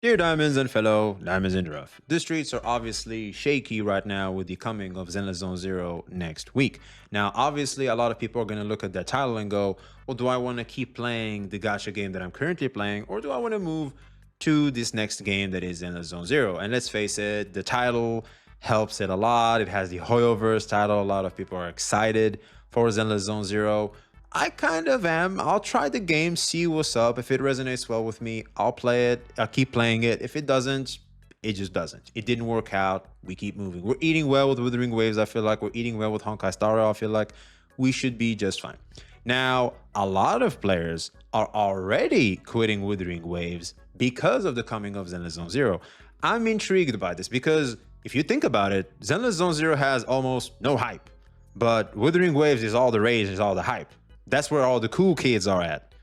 Dear Diamonds and fellow Diamonds in the Rough, the streets are obviously shaky right now with the coming of Zenless Zone Zero next week. Now, obviously, a lot of people are going to look at that title and go, well, do I want to keep playing the gacha game that I'm currently playing, or do I want to move to this next game that is Zenless Zone Zero? And let's face it, the title helps it a lot. It has the Hoyoverse title. A lot of people are excited for Zenless Zone Zero. I kind of am. I'll try the game, see what's up. If it resonates well with me, I'll play it. I'll keep playing it. If it doesn't, it just doesn't. It didn't work out. We keep moving. We're eating well with Wuthering Waves. I feel like we're eating well with Honkai Star Rail. I feel like we should be just fine. Now, a lot of players are already quitting Wuthering Waves because of the coming of Zenless Zone Zero. I'm intrigued by this because if you think about it, Zenless Zone Zero has almost no hype, but Wuthering Waves is all the rage, is all the hype. That's where all the cool kids are at.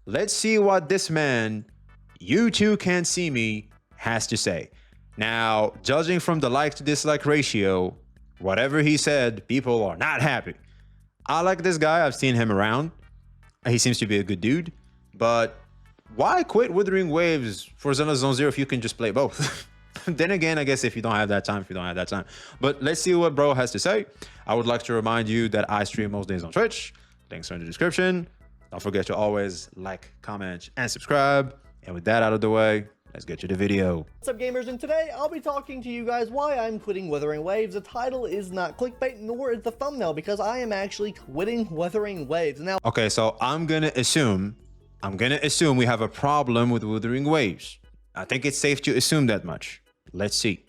Let's see what this man, you too can't see me, has to say. Now, judging from the like to dislike ratio, whatever he said, people are not happy. I like this guy. I've seen him around. He seems to be a good dude. But why quit Wuthering Waves for Zenless Zone Zero if you can just play both? Then again, I guess if you don't have that time, But let's see what bro has to say. I would like to remind you that I stream most days on Twitch. Links are in the description. Don't forget to always like, comment, and subscribe. And with that out of the way, let's get to the video. What's up, gamers? And today I'll be talking to you guys why I'm quitting Wuthering Waves. The title is not clickbait, nor is the thumbnail, because I am actually quitting Wuthering Waves. Now, okay, so I'm gonna assume we have a problem with Wuthering Waves. I think it's safe to assume that much. Let's see.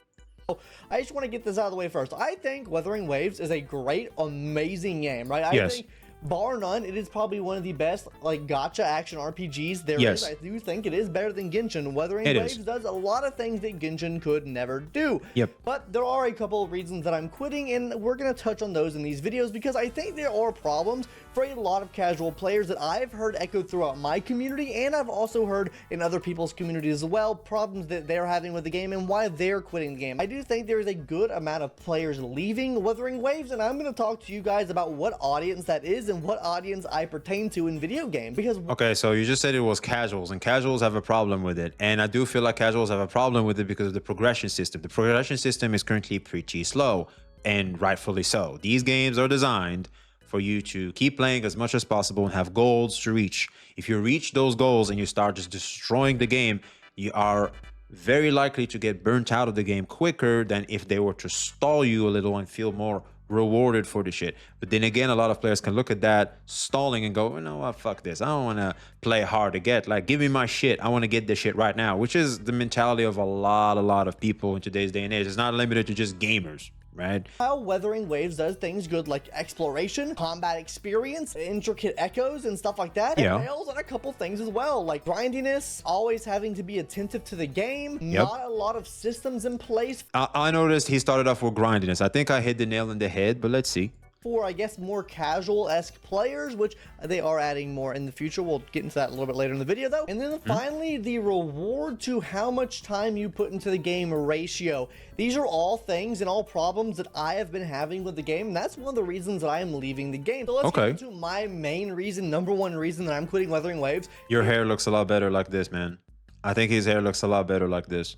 I just want to get this out of the way first. I think Wuthering Waves is a great, amazing game, right? I Yes. think, bar none, it is probably one of the best gacha action RPGs there Yes. is. I do think it is better than Genshin. Wuthering It Waves is. does a lot of things that Genshin could never do. Yep. But there are a couple of reasons that I'm quitting, and we're going to touch on those in these videos because I think there are problems for a lot of casual players that I've heard echoed throughout my community, and I've also heard in other people's communities as well, problems that they're having with the game and why they're quitting the game. I do think there is a good amount of players leaving Wuthering Waves, and I'm going to talk to you guys about what audience that is and what audience I pertain to in video game. Because Okay, so you just said it was casuals, and casuals have a problem with it. And I do feel like casuals have a problem with it because of the progression system. The progression system is currently pretty slow, and rightfully so. These games are designed for you to keep playing as much as possible and have goals to reach. If you reach those goals and you start just destroying the game, you are very likely to get burnt out of the game quicker than if they were to stall you a little and feel more rewarded for the shit. But then again, a lot of players can look at that stalling and go, you know what, fuck this. I don't want to play hard to get. Like, give me my shit. I want to get this shit right now, which is the mentality of a lot of people in today's day and age. It's not limited to just gamers, right? how Wuthering Waves does things good like exploration, combat experience, intricate echoes, and stuff like that. Yeah. It fails on a couple things as well, like grindiness, always having to be attentive to the game, Yep. not a lot of systems in place I noticed he started off with grindiness. I think I hit the nail in the head, but let's see. for, I guess, more casual-esque players, which they are adding more in the future. We'll get into that a little bit later in the video, though. And then finally, the reward to how much time you put into the game ratio. These are all things and all problems that I have been having with the game, and that's one of the reasons that I am leaving the game. So let's get into my main reason, number one reason that I'm quitting Wuthering Waves. Your hair looks a lot better like this, man. I think his hair looks a lot better like this.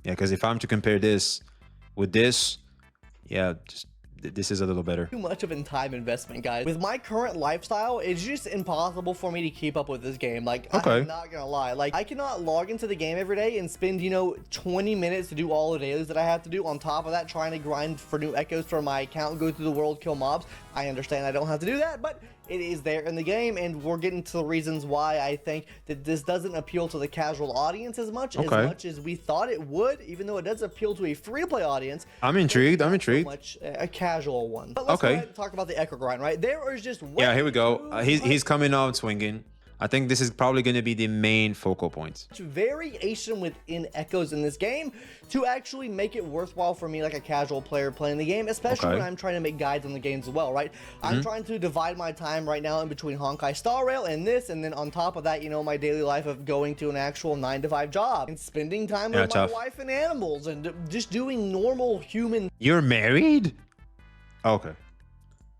Yeah, because if I'm to compare this with this, yeah, just this is a little better. Too much of a time investment, guys. With my current lifestyle, it's just impossible for me to keep up with this game. Like, I'm not gonna lie. Like, I cannot log into the game every day and spend, 20 minutes to do all the dailies that I have to do. On top of that, trying to grind for new echoes for my account, go through the world, kill mobs. I understand I don't have to do that, but it is there in the game, and we're getting to the reasons why I think that this doesn't appeal to the casual audience as much as we thought it would, even though it does appeal to a free-to-play audience. I'm intrigued. So much a casual one. But let's go ahead and talk about the echo grind, right? There is just Yeah, here we go. He's coming out swinging. I think this is probably going to be the main focal point. Variation within echoes in this game to actually make it worthwhile for me like a casual player playing the game, especially when I'm trying to make guides on the games as well, right? I'm trying to divide my time right now in between Honkai Star Rail and this, and then on top of that, my daily life of going to an actual 9-to-5 job and spending time with my wife and animals and just doing normal human You're married? Okay.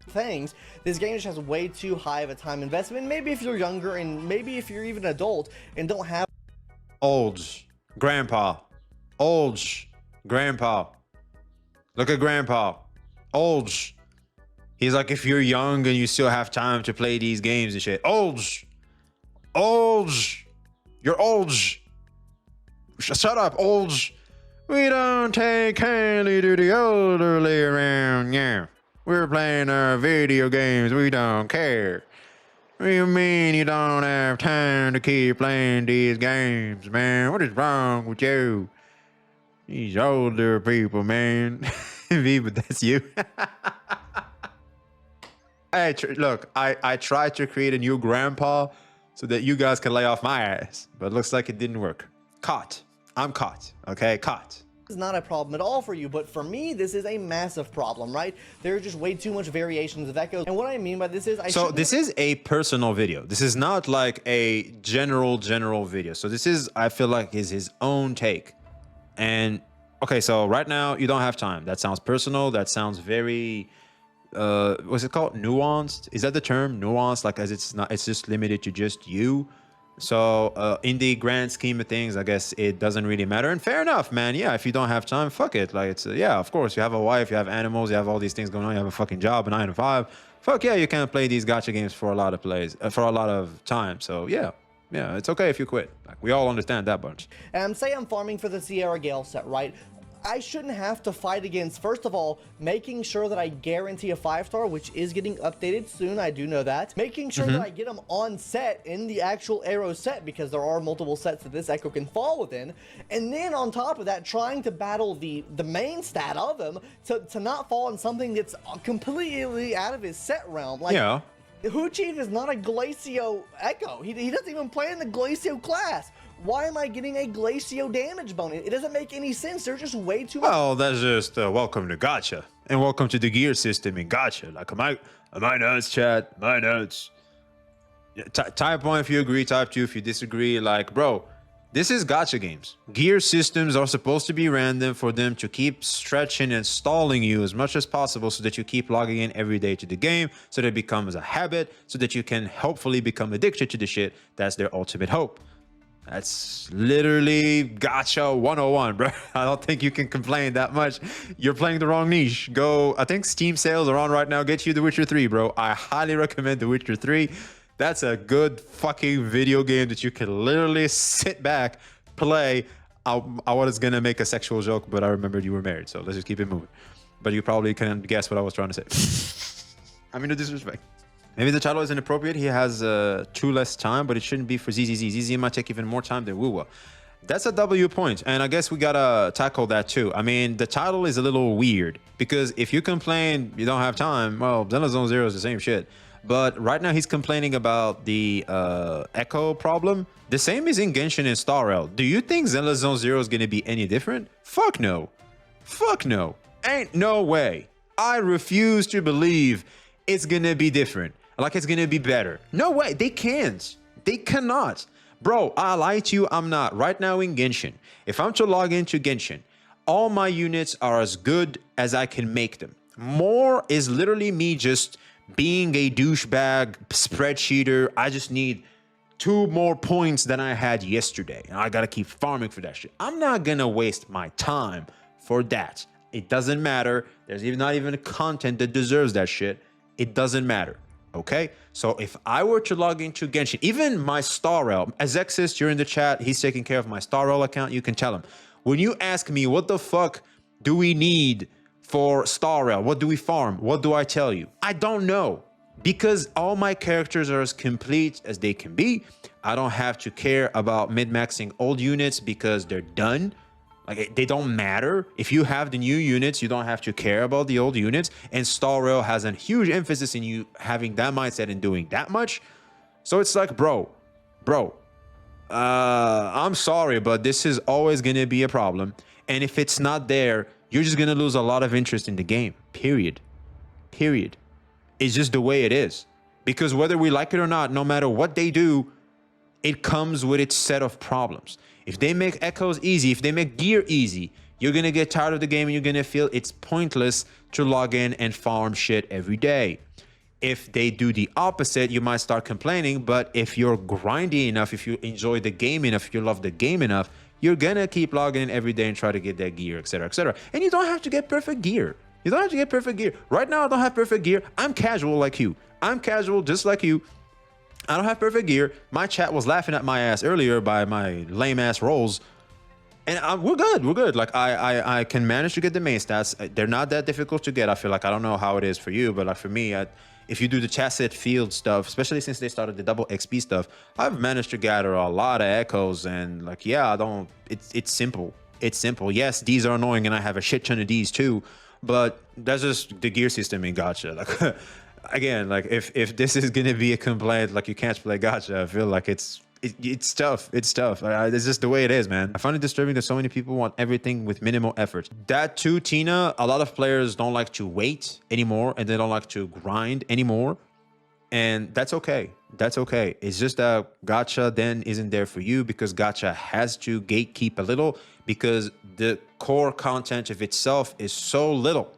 things. This game just has way too high of a time investment. Maybe if you're younger, and maybe if you're even an adult and don't have Old. Grandpa. Old. Grandpa. Look at Grandpa. Old. He's like, if you're young and you still have time to play these games and shit. Old. Old. You're old. Shut up, old. We don't take kindly to the elderly around. Yeah. We're playing our video games. We don't care. What do you mean you don't have time to keep playing these games, man? What is wrong with you? These older people, man. V, but that's you. Look, I tried to create a new grandpa so that you guys can lay off my ass, but it looks like it didn't work. Caught. I'm caught. Okay, caught. Is not a problem at all for you, but for me this is a massive problem, right? There are just way too much variations of echoes, and what I mean by this is this is a personal video. This is not like a general video. So this is, I feel like, is his own take. And okay, so right now you don't have time. That sounds personal. That sounds very what's it called, nuanced? Is that the term, nuanced? Like, as it's not, it's just limited to just you. So in the grand scheme of things, I guess it doesn't really matter. And fair enough, man. Yeah, if you don't have time, fuck it. Like, it's yeah, of course, you have a wife, you have animals, you have all these things going on, you have a fucking job, a 9 to 5. Fuck yeah, you can't play these gacha games for a lot of for a lot of time. So yeah, it's okay if you quit. Like, we all understand that bunch. Say I'm farming for the Sierra Gale set, right? I shouldn't have to fight against, first of all, making sure that I guarantee a 5-star, which is getting updated soon, I do know that. Making sure that I get them on set in the actual Arrow set, because there are multiple sets that this Echo can fall within. And then on top of that, trying to battle the main stat of him to not fall in something that's completely out of his set realm. Like, yeah. Chief is not a Glacio Echo. He doesn't even play in the Glacio class. Why am I getting a Glacio damage bonus? It doesn't make any sense. There's just way too much. Well, that's just welcome to gacha. And welcome to the gear system in gacha. Like, am I nuts, chat? Am I nuts? Yeah, type 1 if you agree, type 2 if you disagree. Like, bro, this is gacha games. Gear systems are supposed to be random for them to keep stretching and stalling you as much as possible so that you keep logging in every day to the game, so that it becomes a habit, so that you can hopefully become addicted to the shit. That's their ultimate hope. That's literally gacha 101, bro. I don't think you can complain that much. You're playing the wrong niche. Go, I think Steam sales are on right now. Get you The Witcher 3, bro. I highly recommend The Witcher 3. That's a good fucking video game that you can literally sit back, play. I was gonna make a sexual joke, but I remembered you were married, so let's just keep it moving. But you probably can guess what I was trying to say. I mean, no disrespect. Maybe the title is inappropriate. He has 2 less time, but it shouldn't be for ZZZ. ZZ might take even more time than Wuwa. That's a W point, and I guess we gotta tackle that too. I mean, the title is a little weird, because if you complain you don't have time, well, Zenless Zone Zero is the same shit. But right now he's complaining about the echo problem. The same is in Genshin and Star Rail. Do you think Zenless Zone Zero is gonna be any different? Fuck no. Fuck no. Ain't no way. I refuse to believe it's gonna be different. Like, it's gonna be better. No way. They can't. They cannot. Bro, I lie to you, I'm not. Right now in Genshin, if I'm to log into Genshin, all my units are as good as I can make them. More is literally me just being a douchebag spreadsheeter. I just need 2 more points than I had yesterday, and I gotta keep farming for that shit. I'm not gonna waste my time for that. It doesn't matter. There's not even content that deserves that shit. It doesn't matter. Okay, so if I were to log into Genshin, even my Star Rail, as Exis, you're in the chat, he's taking care of my Star Rail account, you can tell him. When you ask me, what the fuck do we need for Star Rail? What do we farm? What do I tell you? I don't know, because all my characters are as complete as they can be. I don't have to care about min-maxing old units because they're done. Like, they don't matter. If you have the new units, you don't have to care about the old units. And Star Rail has a huge emphasis in you having that mindset and doing that much. So it's like, bro, I'm sorry, but this is always going to be a problem. And if it's not there, you're just going to lose a lot of interest in the game. Period. It's just the way it is. Because whether we like it or not, no matter what they do, it comes with its set of problems. If they make echoes easy, if they make gear easy, you're going to get tired of the game and you're going to feel it's pointless to log in and farm shit every day. If they do the opposite, you might start complaining, but if you're grindy enough, if you enjoy the game enough, if you love the game enough, you're gonna keep logging in every day and try to get that gear, etc., etc. And you don't have to get perfect gear. You don't have to get perfect gear. Right now, I don't have perfect gear. I'm casual like you. I'm casual just like you. I don't have perfect gear. My chat was laughing at my ass earlier by my lame ass rolls. And we're good. We're good. Like I can manage to get the main stats. They're not that difficult to get. I feel like I don't know how it is for you, but like for me, if you do the chassis field stuff, especially since they started the double XP stuff, I've managed to gather a lot of echoes. And like, yeah, I don't. It's simple. It's simple. Yes, these are annoying, and I have a shit ton of these too. But that's just the gear system in gacha. Like again, like if this is gonna be a complaint, like you can't play gacha, I feel like it's tough. It's tough. It's just the way it is, man. I find it disturbing that so many people want everything with minimal effort. That too, Tina, a lot of players don't like to wait anymore, and they don't like to grind anymore. And that's okay. That's okay. It's just that gacha then isn't there for you because gacha has to gatekeep a little because the core content of itself is so little.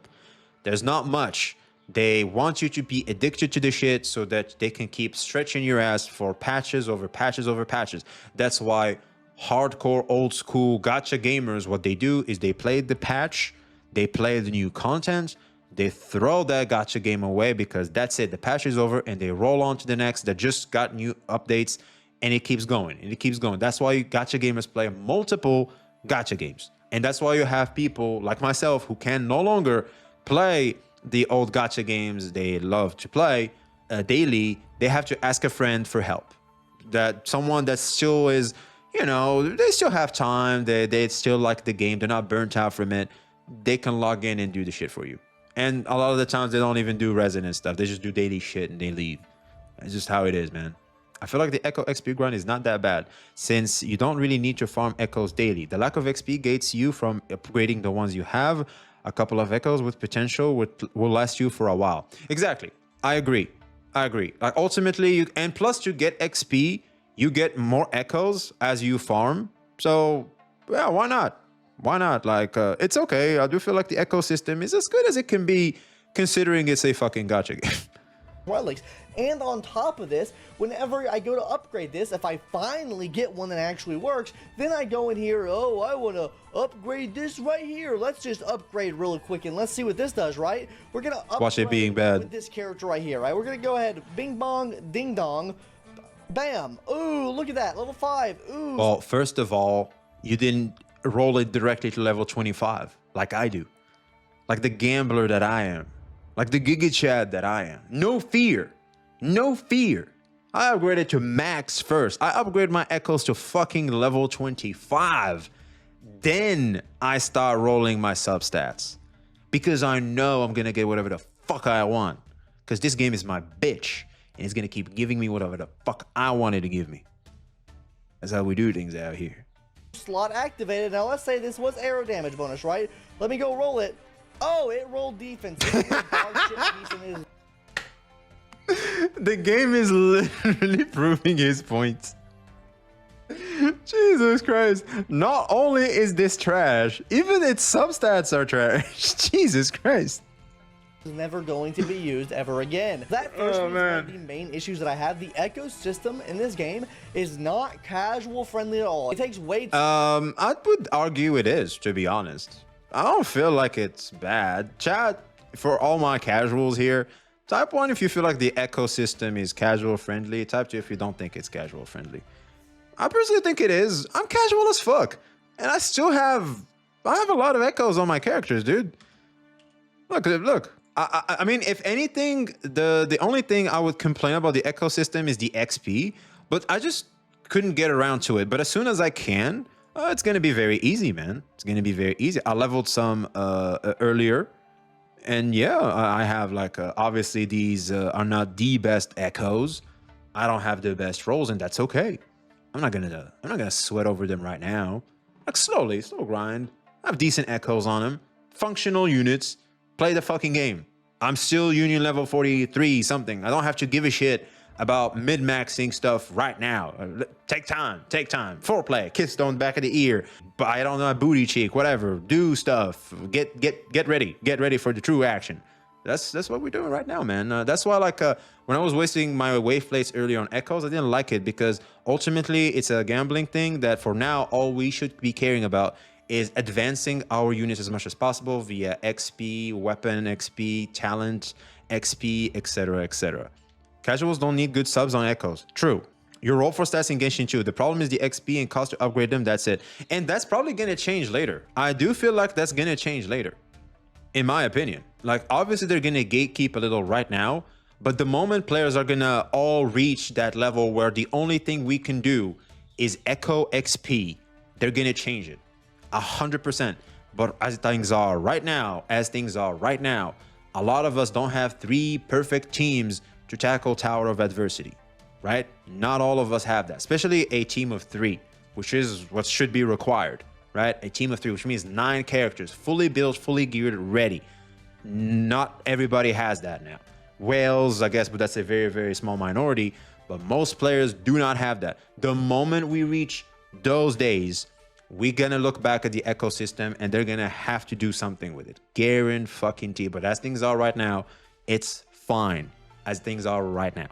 There's not much. They want you to be addicted to the shit so that they can keep stretching your ass for patches over patches over patches. That's why hardcore old school gacha gamers, what they do is they play the patch, they play the new content, they throw that gacha game away because that's it. The patch is over and they roll on to the next that just got new updates and it keeps going and it keeps going. That's why gacha gamers play multiple gacha games. And that's why you have people like myself who can no longer play the old gacha games they love to play daily. They have to ask a friend for help. That someone that still is, you know, they still have time. They still like the game. They're not burnt out from it. They can log in and do the shit for you. And a lot of the times they don't even do resident stuff. They just do daily shit and they leave. It's just how it is, man. I feel like the Echo XP grind is not that bad since you don't really need to farm Echoes daily. The lack of XP gates you from upgrading the ones you have. A couple of Echoes with potential will last you for a while. Exactly. I agree. Like ultimately, and plus to get XP, you get more Echoes as you farm. So yeah, why not? Why not? Like it's okay. I do feel like the ecosystem is as good as it can be considering it's a fucking gacha game. Relics. And on top of this, whenever I go to upgrade this, if I finally get one that actually works, then I go in here, oh, I want to upgrade this right here. Let's just upgrade real quick and let's see what this does, right? We're going to upgrade Watch it being bad with this character right here, right? We're going to go ahead, bing bong, ding dong, bam. Ooh, look at that, level 5. Ooh. Well, first of all, you didn't roll it directly to level 25 like I do. Like the gambler that I am. Like the Giga Chad that I am. No fear. No fear. I upgraded to max first. I upgrade my echoes to fucking level 25. Then I start rolling my substats. Because I know I'm gonna get whatever the fuck I want. Because this game is my bitch. And it's gonna keep giving me whatever the fuck I wanted to give me. That's how we do things out here. Slot activated. Now let's say this was arrow damage bonus, right? Let me go roll it. Oh, it rolled defense. The game is literally proving his point. Jesus Christ. Not only is this trash, even its substats are trash. Jesus Christ. Is never going to be used ever again. That first one of the main issues that I have. The ecosystem in this game is not casual friendly at all. It takes way too I would argue it is, to be honest. I don't feel like it's bad. Chat, for all my casuals here, type 1 if you feel like the ecosystem is casual friendly. Type 2 if you don't think it's casual friendly. I personally think it is. I'm casual as fuck. And I have a lot of echoes on my characters, dude. Look. I mean, if anything, the only thing I would complain about the ecosystem is the XP, but I just couldn't get around to it. But as soon as I can, it's going to be very easy, man. It's going to be very easy. I leveled some earlier. And yeah, I have like, obviously these are not the best echoes. I don't have the best rolls, and that's okay. I'm not gonna sweat over them right now. Like slow grind. I have decent echoes on them. Functional units. Play the fucking game. I'm still union level 43 something. I don't have to give a shit about mid-maxing stuff right now. Take time. Foreplay, kiss on the back of the ear, bite on my booty cheek, whatever. Do stuff. Get ready. Get ready for the true action. That's what we're doing right now, man. That's why, like, when I was wasting my wave plates earlier on echoes, I didn't like it because ultimately it's a gambling thing that for now, all we should be caring about is advancing our units as much as possible via XP, weapon XP, talent XP, etc., etc. Casuals don't need good subs on echoes. True. You roll for stats in Genshin too. The problem is the XP and cost to upgrade them. That's it. And that's probably going to change later. I do feel like that's going to change later, in my opinion. Like, obviously, they're going to gatekeep a little right now. But the moment players are going to all reach that level where the only thing we can do is Echo XP, they're going to change it. 100%. But as things are right now, a lot of us don't have 3 perfect teams to tackle Tower of Adversity, right? Not all of us have that, especially a team of 3, which is what should be required, right? A team of 3, which means 9 characters, fully built, fully geared, ready. Not everybody has that now. Wales, I guess, but that's a very, very small minority. But most players do not have that. The moment we reach those days, we're gonna look back at the ecosystem and they're gonna have to do something with it. Guarantee. But as things are right now, it's fine as things are right now,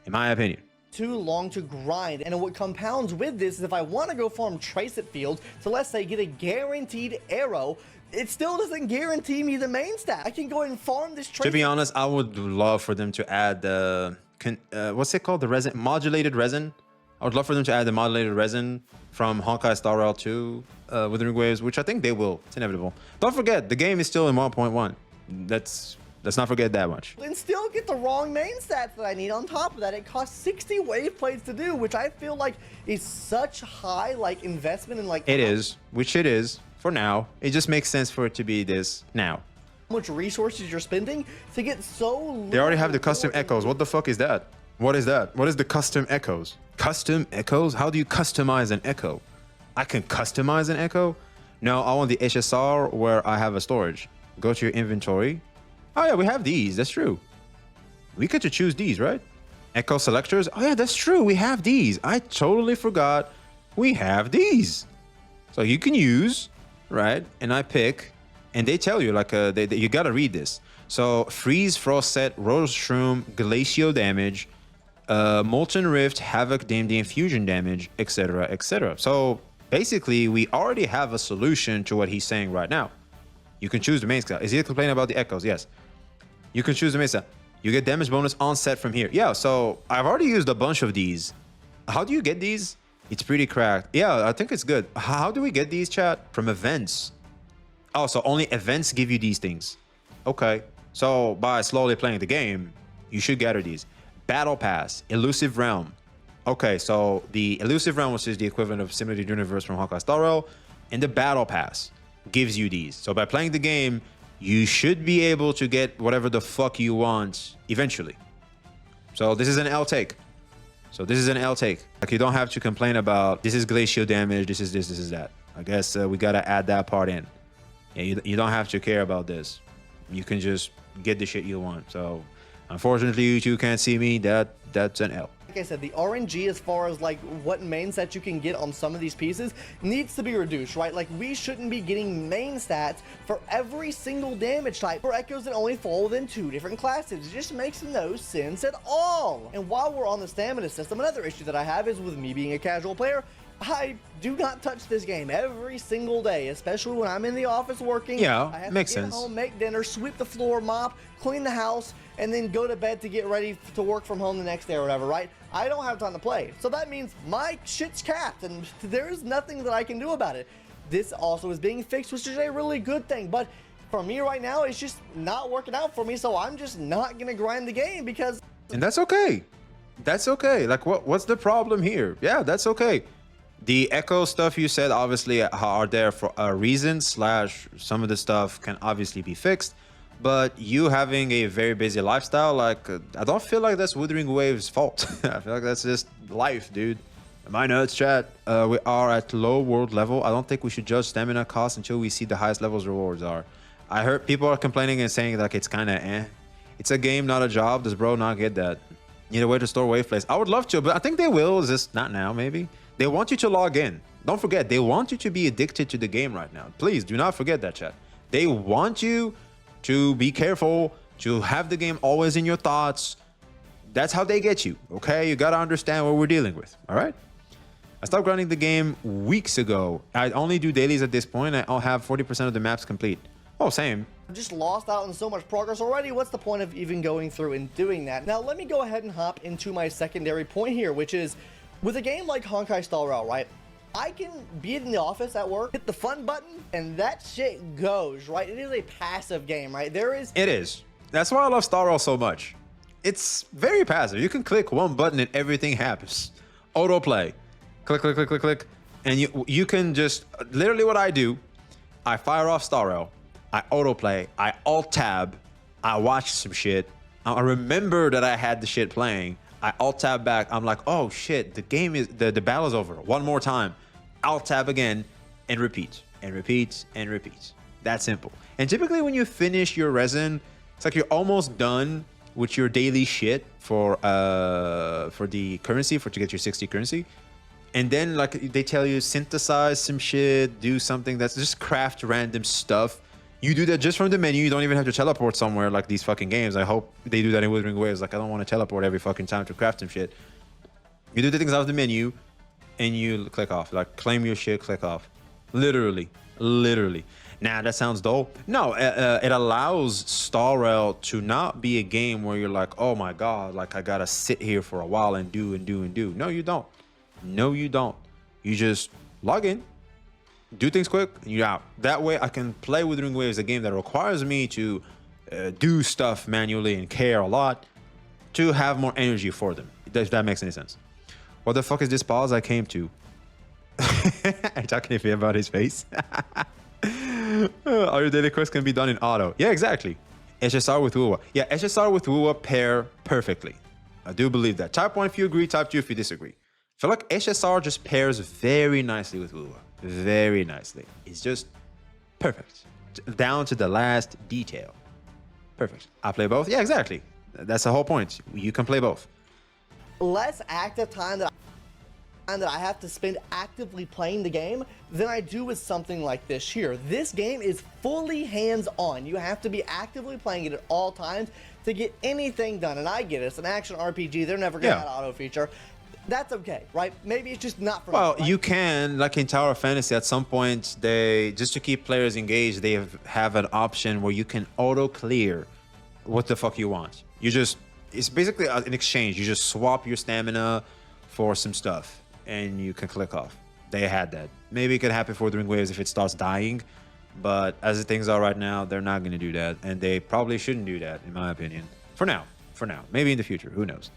in my opinion. Too long to grind, and what compounds with this is if I want to go farm Trace-It fields to, let's say, get a guaranteed arrow, it still doesn't guarantee me the main stat. I can go and farm this Trace-It. To be honest, I would love for them to add the what's it called, the resin, modulated resin. I would love for them to add the modulated resin from Honkai Star Rail 2 Wuthering Waves, which I think they will. It's inevitable. Don't forget, the game is still in 1.1. Let's not forget that much. And still get the wrong main stats that I need. On top of that, it costs 60 wave plates to do, which I feel like is such high like investment in like. It is, which it is for now. It just makes sense for it to be this now. How much resources you're spending to get so little. They already have the custom echoes. What the fuck is that? What is that? What is the custom echoes? Custom echoes? How do you customize an echo? I can customize an echo? No, I want the HSR where I have a storage. Go to your inventory. Oh yeah, we have these. That's true. We get to choose these, right? Echo selectors. Oh yeah, that's true. We have these. I totally forgot. We have these. So you can use, right? And I pick, and they tell you like you gotta read this. So freeze, frost set, rose shroom, glacial damage, molten rift, havoc, DMD infusion damage, etc., etc. So basically, we already have a solution to what he's saying right now. You can choose the main skill. Is he complaining about the echoes? Yes. You can choose the main skill. You get damage bonus on set from here. Yeah, so I've already used a bunch of these. How do you get these? It's pretty cracked. Yeah, I think it's good. How do we get these, chat? From events. Oh, so only events give you these things. Okay. So by slowly playing the game, you should gather these. Battle Pass, Elusive Realm. Okay, so the Elusive Realm, which is the equivalent of Simulated Universe from Honkai Star Rail, and the Battle Pass gives you these. So by playing the game, you should be able to get whatever the fuck you want eventually. So this is an L take. Like, you don't have to complain about this is glacial damage, this is this is that. I guess we gotta add that part in. Yeah, you don't have to care about this. You can just get the shit you want. So unfortunately, you two can't see me. That's an L. Like I said, the RNG as far as like what main stats you can get on some of these pieces needs to be reduced, right? Like, we shouldn't be getting main stats for every single damage type for echoes that only fall within 2 different classes. It just makes no sense at all. And while we're on the stamina system, another issue that I have is with me being a casual player, I do not touch this game every single day, especially when I'm in the office working. Yeah, I have makes to get sense. home, make dinner, sweep the floor, mop, clean the house, and then go to bed to get ready to work from home the next day or whatever, right? I don't have time to play. So that means my shit's capped, and there's nothing that I can do about it. This also is being fixed, which is a really good thing, but for me right now, it's just not working out for me, so I'm just not gonna grind the game because... And that's okay. That's okay. Like, what's the problem here? Yeah, that's okay. The echo stuff you said obviously are there for a reason, / some of the stuff can obviously be fixed, but you having a very busy lifestyle, like, I don't feel like that's Wuthering Waves' fault. I feel like that's just life, dude. Am I nuts, chat? We are at low world level. I don't think we should judge stamina costs until we see the highest levels rewards are. I heard people are complaining and saying like it's kind of It's a game, not a job. Does bro not get that? Need a way to store wave plays. I would love to, but I think they will. Is this not now, maybe? They want you to log in. Don't forget, they want you to be addicted to the game right now. Please do not forget that, chat. They want you to be careful to have the game always in your thoughts. That's how they get you, okay? You gotta understand what we're dealing with, all right? I stopped grinding the game weeks ago. I only do dailies at this point. I'll have 40% of the maps complete. Oh, same. I've just lost out on so much progress already. What's the point of even going through and doing that? Now, let me go ahead and hop into my secondary point here, which is with a game like Honkai Star Rail, right? I can be in the office at work, hit the fun button, and that shit goes, right? It is a passive game, right? It is. That's why I love Star Rail so much. It's very passive. You can click one button and everything happens. Autoplay. Click, click, click, click, click. And you can just, literally what I do, I fire off Star Rail, I autoplay, I alt-tab, I watch some shit, I remember that I had the shit playing, I alt-tab back, I'm like, oh shit, the game is, the battle's over. One more time, alt-tab again, and repeat, and repeat, and repeat. That simple. And typically when you finish your resin, it's like you're almost done with your daily shit for the currency, to get your 60 currency. And then like they tell you synthesize some shit, do something that's just craft random stuff. You do that just from the menu. You don't even have to teleport somewhere like these fucking games. I hope they do that in Wuthering Waves. Like I don't want to teleport every fucking time to craft some shit. You do the things out of the menu and you click off. Like claim your shit, click off. Literally. Nah, that sounds dope. No, it allows Star Rail to not be a game where you're like, oh my God, like I gotta sit here for a while and do. No, you don't. No, you don't. You just log in, do things quick, and you're out. That way I can play Wuthering Waves, a game that requires me to do stuff manually and care a lot, to have more energy for them, if that makes any sense. What the fuck is this pause I came to? Are you talking to me about his face? All your daily quests can be done in auto. Yeah, exactly. HSR with WUWA. Yeah, HSR with WUWA pair perfectly. I do believe that. Type 1 if you agree, type 2 if you disagree. I feel like HSR just pairs very nicely with WUWA. Very nicely. It's just perfect. Down to the last detail. Perfect. I play both? Yeah, exactly. That's the whole point. You can play both. Less active time that I have to spend actively playing the game than I do with something like this here. This game is fully hands-on. You have to be actively playing it at all times to get anything done. And I get it. It's an action RPG. They're never going to add auto feature. That's okay, right? Maybe it's just not for me. Well, right? You can, like in Tower of Fantasy, at some point, just to keep players engaged, they have an option where you can auto-clear what the fuck you want. It's basically an exchange. You just swap your stamina for some stuff, and you can click off. They had that. Maybe it could happen for Wuthering Waves if it starts dying, but as things are right now, they're not going to do that, and they probably shouldn't do that, in my opinion. For now. Maybe in the future. Who knows?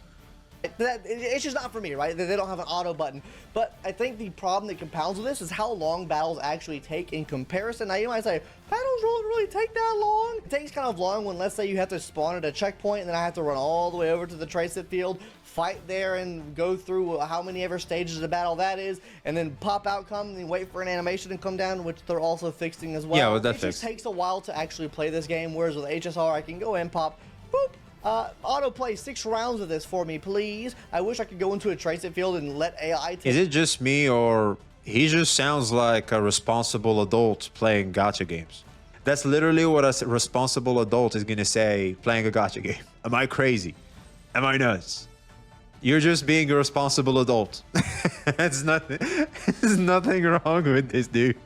It's just not for me, right? They don't have an auto button. But I think the problem that compounds with this is how long battles actually take in comparison. Now, you might say, battles don't really take that long. It takes kind of long when, let's say, you have to spawn at a checkpoint, and then I have to run all the way over to the Tricep field, fight there, and go through how many ever stages of the battle that is, and then pop out, come, and wait for an animation to come down, which they're also fixing as well. Yeah, well, that just takes a while to actually play this game, whereas with HSR, I can go in, pop, boop, auto play 6 rounds of this for me, please. I wish I could go into a Tricep field and let AI take. Is it just me, or he just sounds like a responsible adult playing gacha games? That's literally what a responsible adult is gonna say playing a gacha game. Am I crazy? Am I nuts? You're just being a responsible adult. There's nothing wrong with this, dude.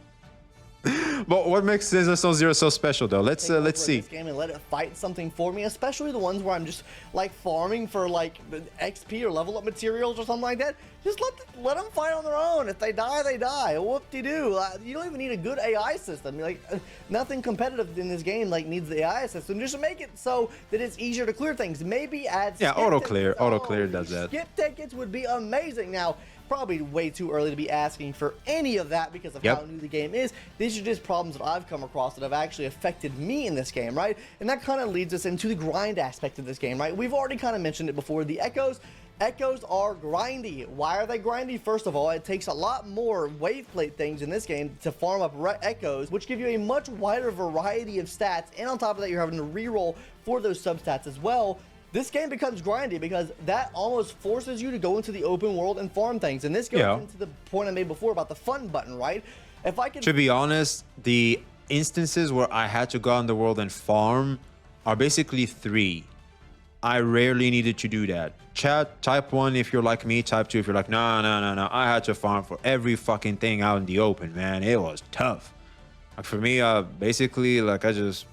But what makes Zenless Zero so special, though? Let's see. This game and let it fight something for me, especially the ones where I'm just like farming for like XP or level up materials or something like that. Just let them fight on their own. If they die, they die. Whoop-de-doo. You don't even need a good AI system. Like nothing competitive in this game like needs the AI system. Just make it so that it's easier to clear things. Maybe add auto clear. Auto clear does that. Skip tickets would be amazing. Now, probably way too early to be asking for any of that because of how new the game is. These are just problems that I've come across that have actually affected me in this game, right? And that kind of leads us into the grind aspect of this game, right? We've already kind of mentioned it before. The echoes are grindy. Why are they grindy? First of all, it takes a lot more wave plate things in this game to farm up echoes, which give you a much wider variety of stats. And on top of that, you're having to reroll for those substats as well. This game becomes grindy because that almost forces you to go into the open world and farm things. And this goes into the point I made before about the fun button, right? If I can... To be honest, the instances where I had to go out in the world and farm are basically 3. I rarely needed to do that. Chat, type 1 if you're like me, type 2 if you're like, no. I had to farm for every fucking thing out in the open, man. It was tough. Like for me, basically, like I just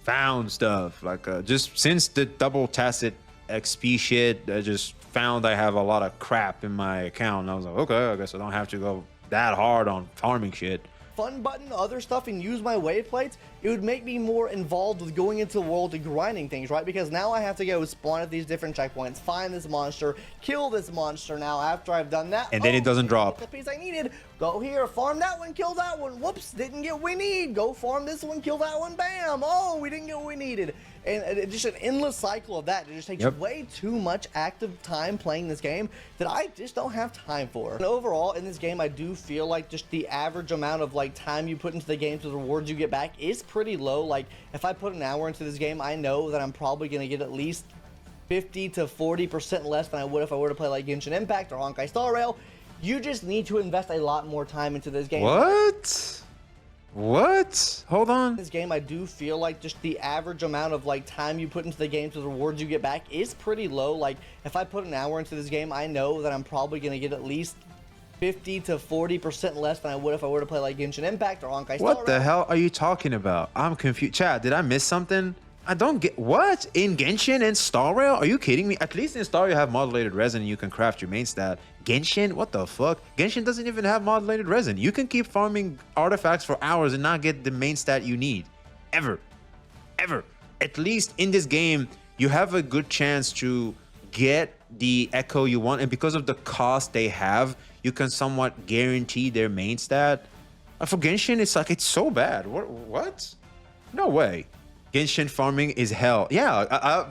found stuff. Like just since the double tacit XP shit, I just found I have a lot of crap in my account. And I was like, okay, I guess I don't have to go that hard on farming shit. Fun button, other stuff, and use my wave plates, it would make me more involved with going into the world and grinding things, right? Because now I have to go spawn at these different checkpoints, find this monster, kill this monster now after I've done that. And then it doesn't drop. The piece I needed. Go here, farm that one, kill that one. Whoops, didn't get what we need. Go farm this one, kill that one, bam. Oh, we didn't get what we needed. And it's just an endless cycle of that. It just takes way too much active time playing this game that I just don't have time for. And overall, in this game, I do feel like just the average amount of like time you put into the game to the rewards you get back is pretty low. Like if I put an hour into this game, I know that I'm probably going to get at least 50 to 40% less than I would if I were to play like Genshin Impact or Honkai Star Rail. You just need to invest a lot more time into this game. What? Hold on. This game, I do feel like just the average amount of like time you put into the game to the rewards you get back is pretty low. Like if I put an hour into this game, I know that I'm probably going to get at least 50 to 40% less than I would if I were to play like Genshin Impact or Honkai Star Rail. What the hell are you talking about? I'm confused. Chad, did I miss something? I don't get what in Genshin and Star Rail? Are you kidding me? At least in Star you have modulated resin and you can craft your main stat. Genshin, what the fuck? Genshin doesn't even have modulated resin. You can keep farming artifacts for hours and not get the main stat you need, ever. At least in this game, you have a good chance to get the echo you want, and because of the cost they have, you can somewhat guarantee their main stat. For Genshin, it's like it's so bad. What? No way. Genshin farming is hell. Yeah,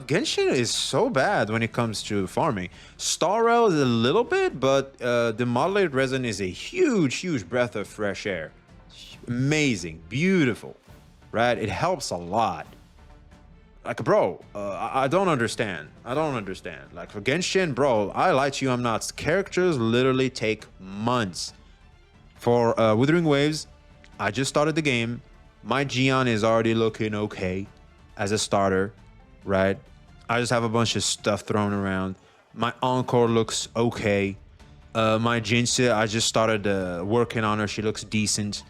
Genshin is so bad when it comes to farming. Star Rail is a little bit, but the modulated resin is a huge breath of fresh air. Amazing, beautiful, right? It helps a lot. Like, bro, I don't understand. Like, for Genshin, bro, I lie to you, I'm not. Characters literally take months. For Wuthering Waves, I just started the game. My Gion is already looking okay as a starter, right? I just have a bunch of stuff thrown around. My Encore looks okay. My Jinse, I just started working on her. She looks decent,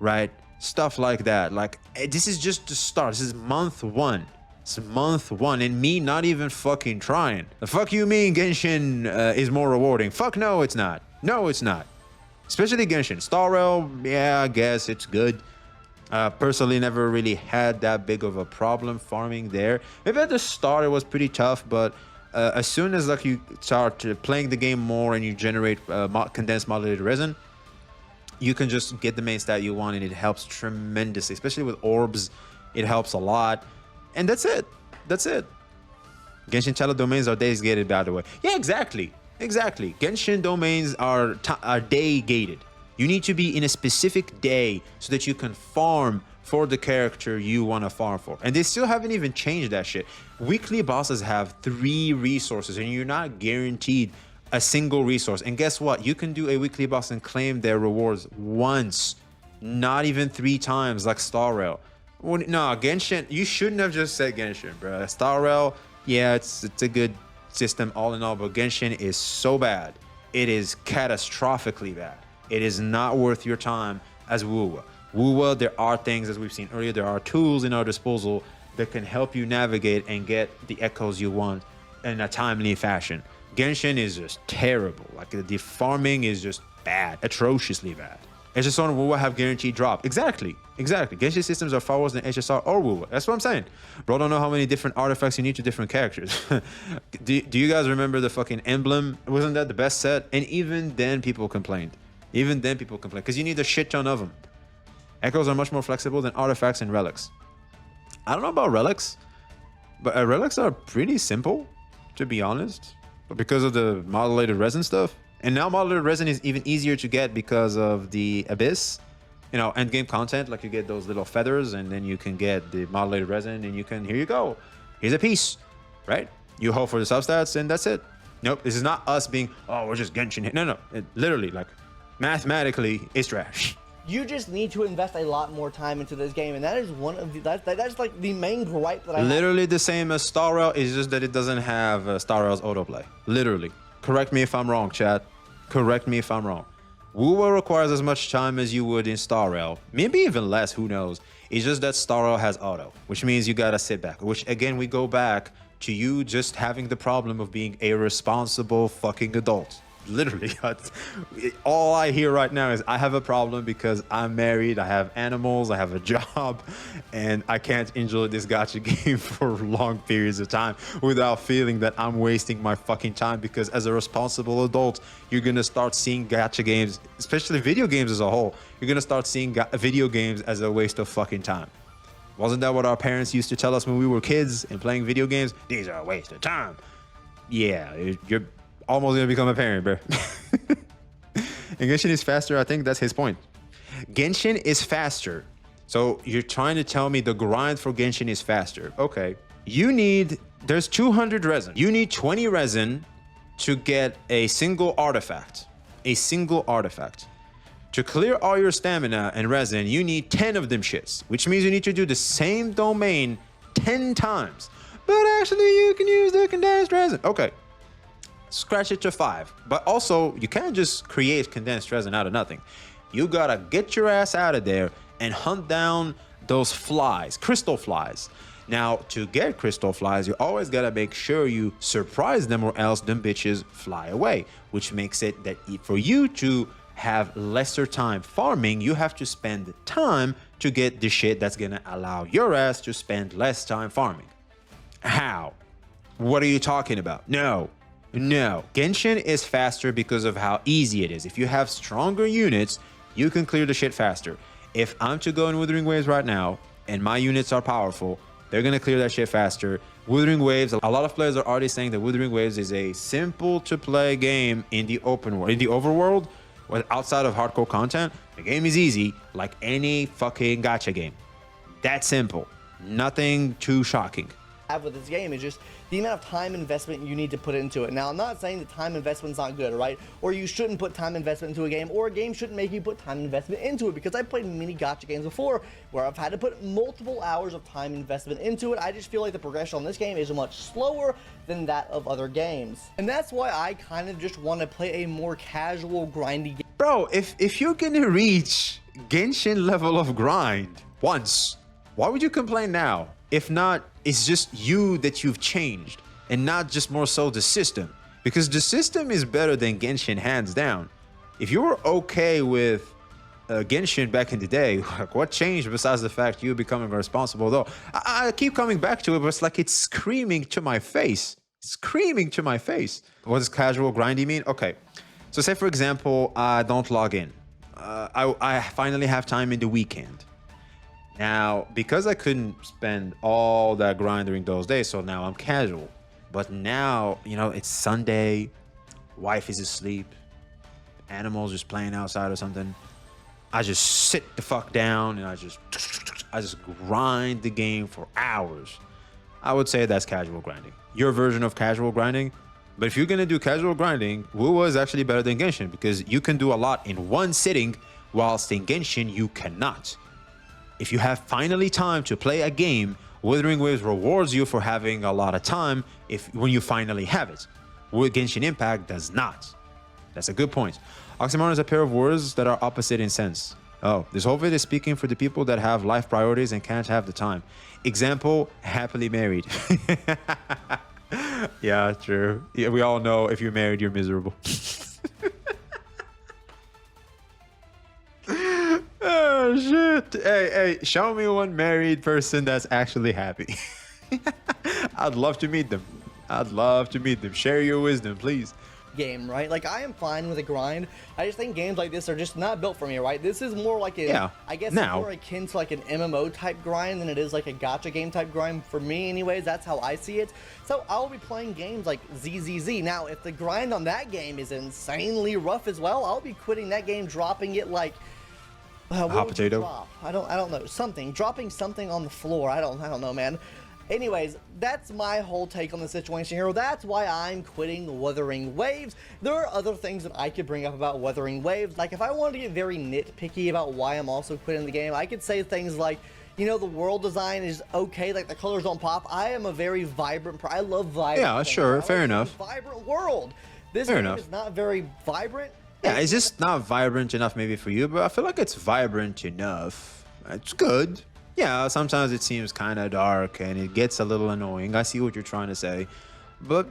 right? Stuff like that. Like, this is just the start. This is month 1. It's month 1, and me not even fucking trying. The fuck you mean Genshin is more rewarding? Fuck no, it's not. No, it's not. Especially Genshin. Star Rail, yeah, I guess it's good. Personally never really had that big of a problem farming there. Maybe at the start it was pretty tough, but as soon as like you start playing the game more and you generate condensed modulated resin, you can just get the main stat you want, and it helps tremendously, especially with orbs. It helps a lot, and that's it. Genshin Tele domains are days gated, by the way. Yeah, exactly. Genshin domains are day gated. You need to be in a specific day so that you can farm for the character you want to farm for. And they still haven't even changed that shit. Weekly bosses have 3 resources, and you're not guaranteed a single resource. And guess what? You can do a weekly boss and claim their rewards once, not even 3 times like Star Rail. Well, no, Genshin, you shouldn't have just said Genshin, bro. Star Rail, yeah, it's a good system all in all, but Genshin is so bad. It is catastrophically bad. It is not worth your time as Wuwa. Wuwa, there are things, as we've seen earlier, there are tools in our disposal that can help you navigate and get the echoes you want in a timely fashion. Genshin is just terrible. Like, the farming is just bad, atrociously bad. HSR and Wuwa have guaranteed drop. Exactly. Genshin systems are far worse than HSR or Wuwa. That's what I'm saying. Bro, don't know how many different artifacts you need to different characters. do you guys remember the fucking emblem? Wasn't that the best set? And even then, people complained. Because you need a shit ton of them. Echoes are much more flexible than artifacts and relics. I don't know about relics, but relics are pretty simple, to be honest. But because of the modulated resin stuff, and now modulated resin is even easier to get because of the Abyss, end game content. Like, you get those little feathers, and then you can get the modulated resin, and you can, here you go, here's a piece, right? You hope for the substats, and that's it. Nope, this is not us being, oh, we're just Genshin. No, it literally, like, mathematically, it's trash. You just need to invest a lot more time into this game, and that is one of the that's like the main gripe that I have. Literally the same as Star Rail, is just that it doesn't have Star Rail's autoplay. Literally. Correct me if I'm wrong, chat. Correct me if I'm wrong. WoW requires as much time as you would in Star Rail. Maybe even less, who knows. It's just that Star Rail has auto, which means you gotta sit back. Which, again, we go back to you just having the problem of being a responsible fucking adult. Literally, all I hear right now is I have a problem because I'm married, I have animals, I have a job, and I can't enjoy this gacha game for long periods of time without feeling that I'm wasting my fucking time. Because as a responsible adult, you're gonna start seeing gacha games, especially video games as a whole, you're gonna start seeing video games as a waste of fucking time. Wasn't that what our parents used to tell us when we were kids and playing video games? These are a waste of time. Yeah, you're almost gonna become a parent, bro. And Genshin is faster. I think that's his point. Genshin is faster. So you're trying to tell me the grind for Genshin is faster. Okay. There's 200 resin. You need 20 resin to get a single artifact. A single artifact. To clear all your stamina and resin, you need 10 of them shits, which means you need to do the same domain 10 times. But actually, you can use the condensed resin. Okay. Scratch it to 5. But also, you can't just create condensed resin out of nothing. You gotta get your ass out of there and hunt down those flies, crystal flies. Now, to get crystal flies, you always gotta make sure you surprise them, or else them bitches fly away, which makes it that for you to have lesser time farming, you have to spend time to get the shit that's gonna allow your ass to spend less time farming. How? What are you talking about? No. Genshin is faster because of how easy it is. If you have stronger units, you can clear the shit faster. If I'm to go in Wuthering Waves right now, and my units are powerful, they're gonna clear that shit faster. Wuthering Waves, a lot of players are already saying that Wuthering Waves is a simple to play game in the open world. In the overworld, outside of hardcore content, the game is easy, like any fucking gacha game. That simple. Nothing too shocking. With this game is just the amount of time investment you need to put into it. Now, I'm not saying that time investment's not good, right? Or you shouldn't put time investment into a game, or a game shouldn't make you put time investment into it, because I've played many gacha games before where I've had to put multiple hours of time investment into it. I just feel like the progression on this game is much slower than that of other games. And that's why I kind of just want to play a more casual, grindy game. Bro, if you're gonna reach Genshin level of grind once, why would you complain now? If not, it's just you that you've changed, and not just more so the system. Because the system is better than Genshin, hands down. If you were okay with Genshin back in the day, like, what changed besides the fact you becoming responsible? Though I keep coming back to it, but it's like it's screaming to my face. Screaming to my face. What does casual grindy mean? Okay, so say for example, I don't log in. I finally have time in the weekend. Now, because I couldn't spend all that grind during those days, so now I'm casual. But now, it's Sunday, wife is asleep, animals just playing outside or something. I just sit the fuck down and I just grind the game for hours. I would say that's casual grinding. Your version of casual grinding. But if you're gonna do casual grinding, WoW is actually better than Genshin, because you can do a lot in one sitting, whilst in Genshin you cannot. If you have finally time to play a game, Wuthering Waves rewards you for having a lot of time when you finally have it. Genshin Impact does not. That's a good point. Oxymoron is a pair of words that are opposite in sense. Oh, this whole video is speaking for the people that have life priorities and can't have the time. Example, happily married. Yeah, true. Yeah, we all know if you're married, you're miserable. Oh, shit. Hey, show me one married person that's actually happy. I'd love to meet them. Share your wisdom, please. Game, right? Like, I am fine with a grind. I just think games like this are just not built for me, right? This is more like I guess it's more akin to like an MMO type grind than it is like a gacha game type grind for me anyways. That's how I see it. So I'll be playing games like ZZZ. Now, if the grind on that game is insanely rough as well, I'll be quitting that game, dropping it like hot potato. I don't know, something, dropping something on the floor. I don't know, man. Anyways, that's my whole take on the situation here. That's why I'm quitting Wuthering Waves. There are other things that I could bring up about Wuthering Waves. Like if I wanted to get very nitpicky about why I'm also quitting the game, I could say things like, you know, the world design is okay, like the colors don't pop. I am a very vibrant, I love vibrant Yeah, things. sure, fair enough. Vibrant world. This Fair game enough. is not very vibrant. Yeah, it's just not vibrant enough maybe for you, but I feel like it's vibrant enough. It's good. Yeah, sometimes it seems kind of dark and it gets a little annoying. I see what you're trying to say, but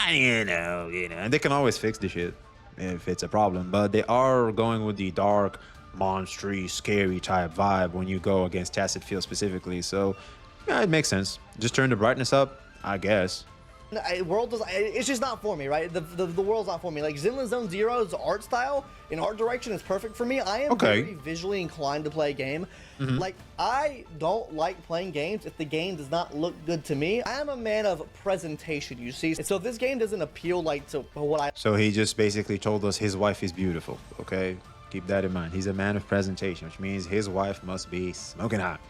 and they can always fix the shit if it's a problem. But they are going with the dark, monstery, scary type vibe when you go against Tacit Field specifically. So yeah, it makes sense. Just turn the brightness up, I guess. World design, it's just not for me, right? The world's not for me. Like Zenless Zone Zero's art style and art direction is perfect for me. I am very visually inclined to play a game. Like I don't like playing games if the game does not look good to me. I am a man of presentation, you see. So if this game doesn't appeal like to what I... So he just basically told us his wife is beautiful, okay? Keep that in mind. He's a man of presentation, which means his wife must be smoking hot.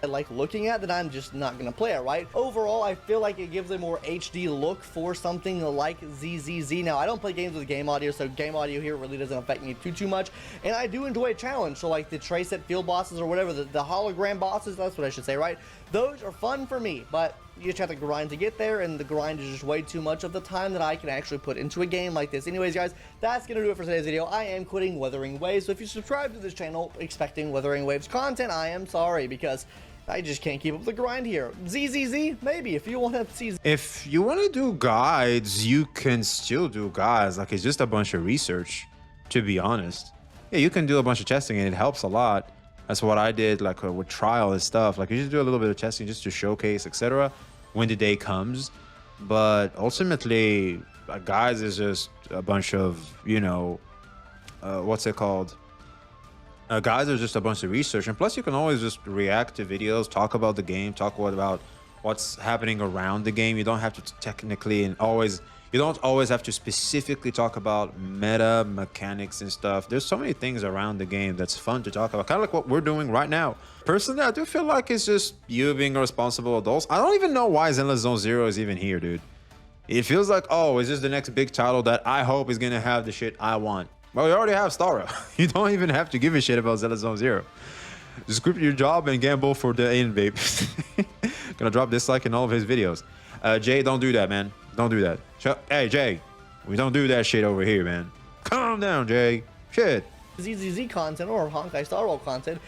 like looking at, then I'm just not gonna play it, right? Overall, I feel like it gives a more HD look for something like ZZZ. Now, I don't play games with game audio, so game audio here really doesn't affect me too much, and I do enjoy a challenge. So like the trace set field bosses or whatever, the hologram bosses, that's what I should say, right? Those are fun for me, but you just have to grind to get there, and the grind is just way too much of the time that I can actually put into a game like this. Anyways, guys, that's gonna do it for today's video. I am quitting Wuthering Waves, so if you subscribe to this channel expecting Wuthering Waves content, I am sorry, because I just can't keep up the grind here. ZZZ, maybe, if you want to see... If you want to do guides, you can still do guides. Like, it's just a bunch of research, to be honest. Yeah, you can do a bunch of testing, and it helps a lot. That's what I did, like, with trial and stuff. Like, you just do a little bit of testing just to showcase, etc. when the day comes. But ultimately, guides is just a bunch of, you know, what's it called? Guys are just a bunch of research, and plus you can always just react to videos, talk about the game, talk about what's happening around the game. You don't have to technically and always, you don't always have to specifically talk about meta mechanics and stuff. There's so many things around the game that's fun to talk about, kind of like what we're doing right now. Personally, I do feel like it's just you being a responsible adults. I don't even know why Zenless Zone Zero is even here, dude. It feels like, oh, is this the next big title that I hope is gonna have the shit I want? Well, we already have Stara. You don't even have to give a shit about Zenless Zone Zero. Just quit your job and gamble for the end, babe. Gonna drop dislike in all of his videos. Jay, don't do that, man. Don't do that. Hey, Jay, we don't do that shit over here, man. Calm down, Jay. Shit. ZZZ content or Honkai Star Rail content,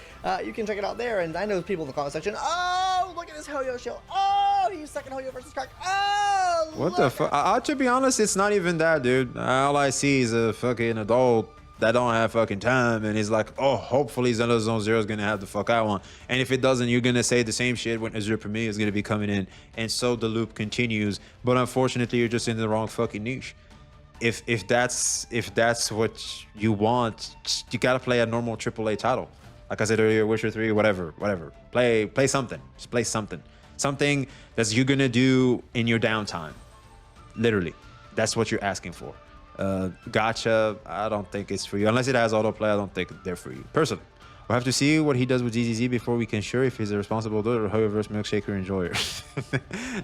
you can check it out there. And I know people in the comment section, oh, look at this Hoyo show. Oh, he's second Hoyo versus Crack. Oh, what the fuck? To be honest, it's not even that, dude. All I see is a fucking adult that don't have fucking time, and he's like, oh, hopefully Zenless Zone Zero is gonna have the fuck I want. And if it doesn't, you're gonna say the same shit when Azure Premier is gonna be coming in, and so the loop continues. But unfortunately, you're just in the wrong fucking niche. If that's what you want, you gotta play a normal AAA title. Like I said earlier, Witcher 3, whatever. Play something. Just play something. Something that you're gonna do in your downtime. Literally, that's what you're asking for. Gacha, I don't think it's for you. Unless it has autoplay, I don't think they're for you. Personally, we'll have to see what he does with ZZZ before we can sure if he's a responsible adult or however milkshaker enjoyer.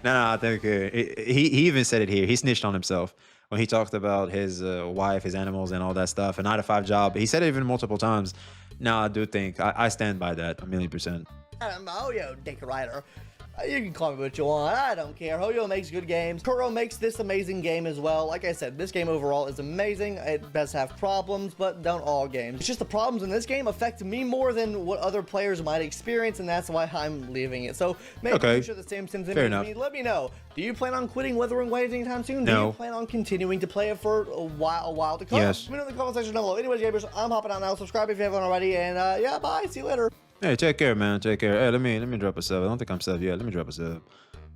No, I think he even said it here. He snitched on himself when he talked about his wife, his animals, and all that stuff. A 9-to-5 job. He said it even multiple times. No, I do think I stand by that 1,000,000%. Hoyo, Dick Rider. You can call me what you want, I don't care. Hoyo makes good games. Kuro makes this amazing game as well. Like I said, this game overall is amazing. It does have problems, but don't all games. It's just the problems in this game affect me more than what other players might experience, and that's why I'm leaving it. So maybe you share the same sentiment with me. Let me know. Do you plan on quitting Wuthering Waves anytime soon? No. Do you plan on continuing to play it for a while to come? Yes. Let me know in the comment section down below. Anyways, gamers, I'm hopping out now. Subscribe if you haven't already, and yeah, bye. See you later. Hey, take care, man. Take care. Hey, let me drop a sub. I don't think I'm sub yet. Let me drop a sub.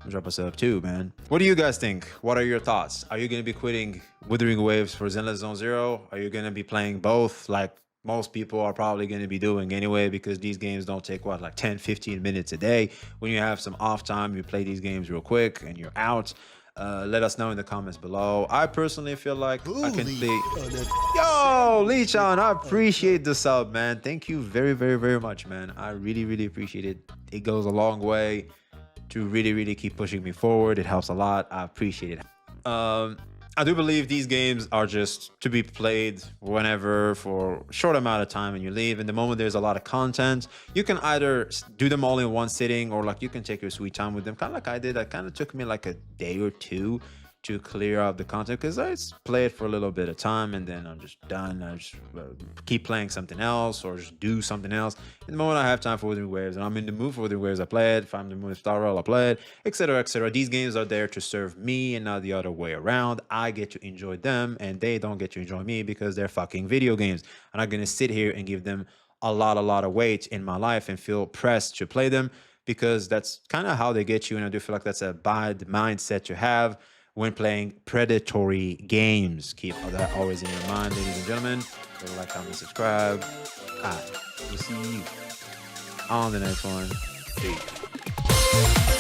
Drop a sub too, man. What do you guys think? What are your thoughts? Are you gonna be quitting Wuthering Waves for Zenless Zone Zero? Are you gonna be playing both, like most people are probably gonna be doing anyway, because these games don't take what, like 10-15 minutes a day. When you have some off time, you play these games real quick and you're out. Let us know in the comments below. I personally feel like I can play. Yo, Leechon, I appreciate the sub, man. Thank you very much, man. I really appreciate it. It goes a long way. to really keep pushing me forward. It helps a lot. I appreciate it. I do believe these games are just to be played whenever for a short amount of time and you leave. And the moment there's a lot of content, you can either do them all in one sitting, or like you can take your sweet time with them, kind of like I did. It kind of took me like a day or two to clear out the content, because I just play it for a little bit of time and then I'm just done. I just keep playing something else or just do something else. In the moment I have time for Wuthering Waves and I'm in the mood for Wuthering Waves, I play it. If I'm in the mood for Star Rail, I play it, etc., etc. These games are there to serve me and not the other way around. I get to enjoy them and they don't get to enjoy me because they're fucking video games. I'm not gonna sit here and give them a lot of weight in my life and feel pressed to play them, because that's kind of how they get you. And I do feel like that's a bad mindset to have when playing predatory games. Keep that always in your mind, ladies and gentlemen. Like, comment, subscribe. We'll see you on the next one. Peace.